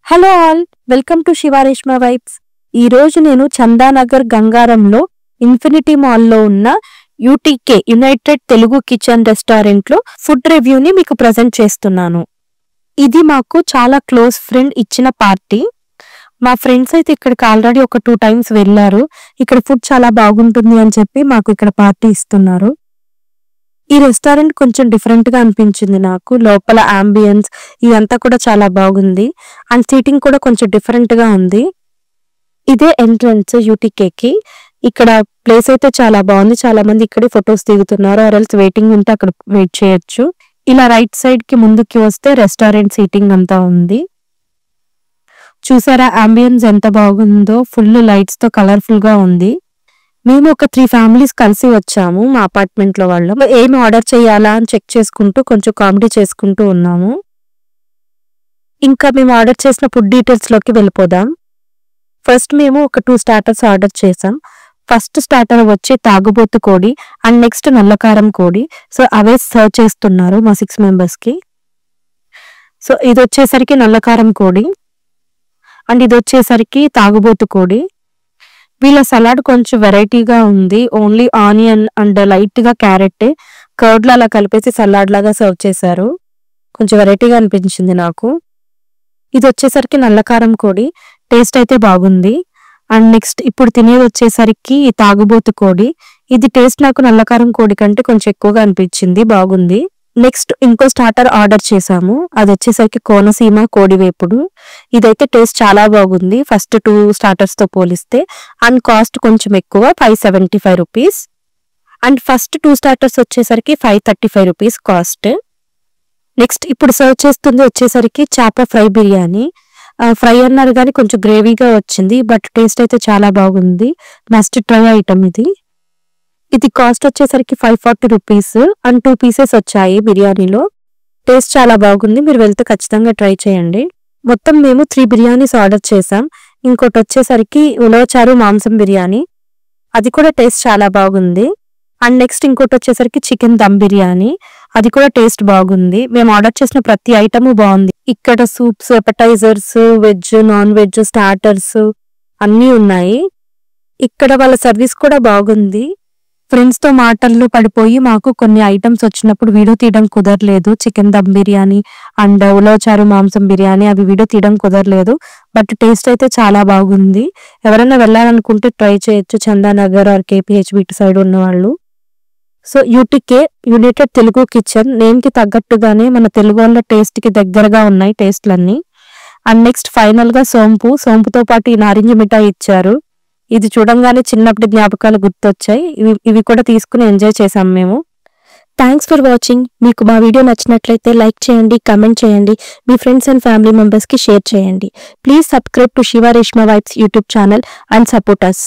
Hello all, welcome to Shivareshma vibes. ఈ రోజు నేను చందానగర్ గంగారంలో ఇన్ఫినిటీ మాల్లో ఉన్న యూటీకే యునైటెడ్ తెలుగు కిచెన్ రెస్టారెంట్లో ఫుడ్ రివ్యూని మీకు ప్రజెంట్ చేస్తున్నాను. ఇది మాకు చాలా క్లోజ్ ఫ్రెండ్ ఇచ్చిన పార్టీ. మా ఫ్రెండ్స్ అయితే ఇక్కడికి ఆల్రెడీ ఒక 2 times వెళ్ళారు. ఇక్కడ ఫుడ్ చాలా బాగుంటుంది అని చెప్పి మాకు ఇక్కడ పార్టీ ఇస్తున్నారు. ఈ రెస్టారెంట్ కొంచెం డిఫరెంట్ గా అనిపించింది నాకు. లోపల అంబియన్స్ ఇదంతా కూడా చాలా బాగుంది అండ్ సీటింగ్ కూడా కొంచెం డిఫరెంట్ గా ఉంది. ఇదే ఎంట్రన్స్ యూటీకేకి. ఇక్కడ ప్లేస్ అయితే చాలా బాగుంది. చాలా మంది ఇక్కడే ఫొటోస్ దిగుతున్నారు. ఆర్ఎల్స్ వెయిటింగ్ ఉంటే అక్కడ వెయిట్ చేయొచ్చు. ఇలా రైట్ సైడ్ కి ముందుకి వస్తే రెస్టారెంట్ సీటింగ్ అంతా ఉంది. చూసారా అంబియన్స్ ఎంత బాగుందో, ఫుల్ లైట్స్ తో కలర్ఫుల్ గా ఉంది. మేము ఒక 3 families కలిసి వచ్చాము. మా అపార్ట్మెంట్ లో వాళ్ళం ఏమి ఆర్డర్ చేయాలా అని చెక్ చేసుకుంటూ కొంచెం కామెడీ చేసుకుంటూ ఉన్నాము. ఇంకా మేము ఆర్డర్ చేసిన ఫుడ్ డీటెయిల్స్ లోకి వెళ్ళిపోదాం. ఫస్ట్ మేము ఒక 2 starters ఆర్డర్ చేసాం. ఫస్ట్ స్టార్టర్ వచ్చి తాగుబోతు కోడి అండ్ నెక్స్ట్ నల్లకారం కోడి. సో అవే సర్వ్ చేస్తున్నారు మా 6 members కి. సో ఇది వచ్చేసరికి నల్లకారం కోడి అండ్ ఇది వచ్చేసరికి తాగుబోతు కోడి. వీళ్ళ సలాడ్ కొంచెం వెరైటీగా ఉంది. ఓన్లీ ఆనియన్ అండ్ లైట్ గా క్యారెట్ కర్డ్ అలా కలిపేసి సలాడ్ లాగా సర్వ్ చేశారు. కొంచెం వెరైటీగా అనిపించింది నాకు. ఇది వచ్చేసరికి నల్లకారం కోడి. టేస్ట్ అయితే బాగుంది. అండ్ నెక్స్ట్ ఇప్పుడు తినేది వచ్చేసరికి తాగుబోతు కోడి. ఇది టేస్ట్ నాకు నల్లకారం కోడి కంటే కొంచెం ఎక్కువగా అనిపించింది. బాగుంది. నెక్స్ట్ ఇంకో స్టార్టర్ ఆర్డర్ చేసాము. అది వచ్చేసరికి కోనసీమ కోడి వేపుడు. ఇదైతే టేస్ట్ చాలా బాగుంది ఫస్ట్ 2 starters తో పోలిస్తే. అండ్ కాస్ట్ కొంచెం ఎక్కువ, 575 rupees. అండ్ ఫస్ట్ 2 starters వచ్చేసరికి 535 rupees కాస్ట్. నెక్స్ట్ ఇప్పుడు సర్వ్ చేస్తుంది వచ్చేసరికి చేప ఫ్రై బిర్యానీ. ఫ్రై అన్నారు కానీ కొంచెం గ్రేవీగా వచ్చింది. బట్ టేస్ట్ అయితే చాలా బాగుంది. మస్ట్ ట్రై ఐటమ్ ఇది. ఇది కాస్ట్ వచ్చేసరికి 540 rupees అండ్ 2 pieces వచ్చాయి బిర్యానీలో. టేస్ట్ చాలా బాగుంది. మీరు వెళ్తే ఖచ్చితంగా ట్రై చేయండి. మొత్తం మేము 3 బిర్యానీస్ ఆర్డర్ చేసాం. ఇంకోటి వచ్చేసరికి ఉలవచారు మాంసం బిర్యానీ. అది కూడా టేస్ట్ చాలా బాగుంది. అండ్ నెక్స్ట్ ఇంకోటి వచ్చేసరికి చికెన్ దమ్ బిర్యానీ. అది కూడా టేస్ట్ బాగుంది. మేము ఆర్డర్ చేసిన ప్రతి ఐటమ్ బాగుంది. ఇక్కడ soups, appetizers, veg, non veg, starters అన్నీ ఉన్నాయి. ఇక్కడ వాళ్ళ సర్వీస్ కూడా బాగుంది. ఫ్రెండ్స్ తో మాటల్లో పడిపోయి మాకు కొన్ని ఐటమ్స్ వచ్చినప్పుడు వీడియో తీయడం కుదరలేదు. చికెన్ దమ్ బిర్యానీ అండ్ ఉలవచారు మాంసం బిర్యానీ అవి వీడియో తీయడం కుదరలేదు. బట్ టేస్ట్ అయితే చాలా బాగుంది. ఎవరైనా వెళ్ళాలనుకుంటే ట్రై చేయొచ్చు, చందానగర్ ఆర్ KPHB సైడ్ ఉన్న వాళ్ళు. So UTK united Telugu kitchen name కి తగ్గట్టుగానే మన తెలుగు వాళ్ళ టేస్ట్ కి దగ్గరగా ఉన్నాయి టేస్ట్లన్నీ. అండ్ నెక్స్ట్ ఫైనల్ గా సోంపుతో పాటు ఈ నారింజ మిఠాయి ఇచ్చారు. ఇది చూడంగానే చిన్నప్పటి జ్ఞాపకాలు గుర్తొచ్చాయి. ఇవి కూడా తీసుకుని ఎంజాయ్ చేసాం మేము. Thanks for watching. మీకు మా వీడియో నచ్చినట్లయితే లైక్ చేయండి, కమెంట్ చేయండి, మీ ఫ్రెండ్స్ అండ్ ఫ్యామిలీ మెంబర్స్ కి షేర్ చేయండి. Please subscribe to Shivareshma vibes YouTube channel and support us.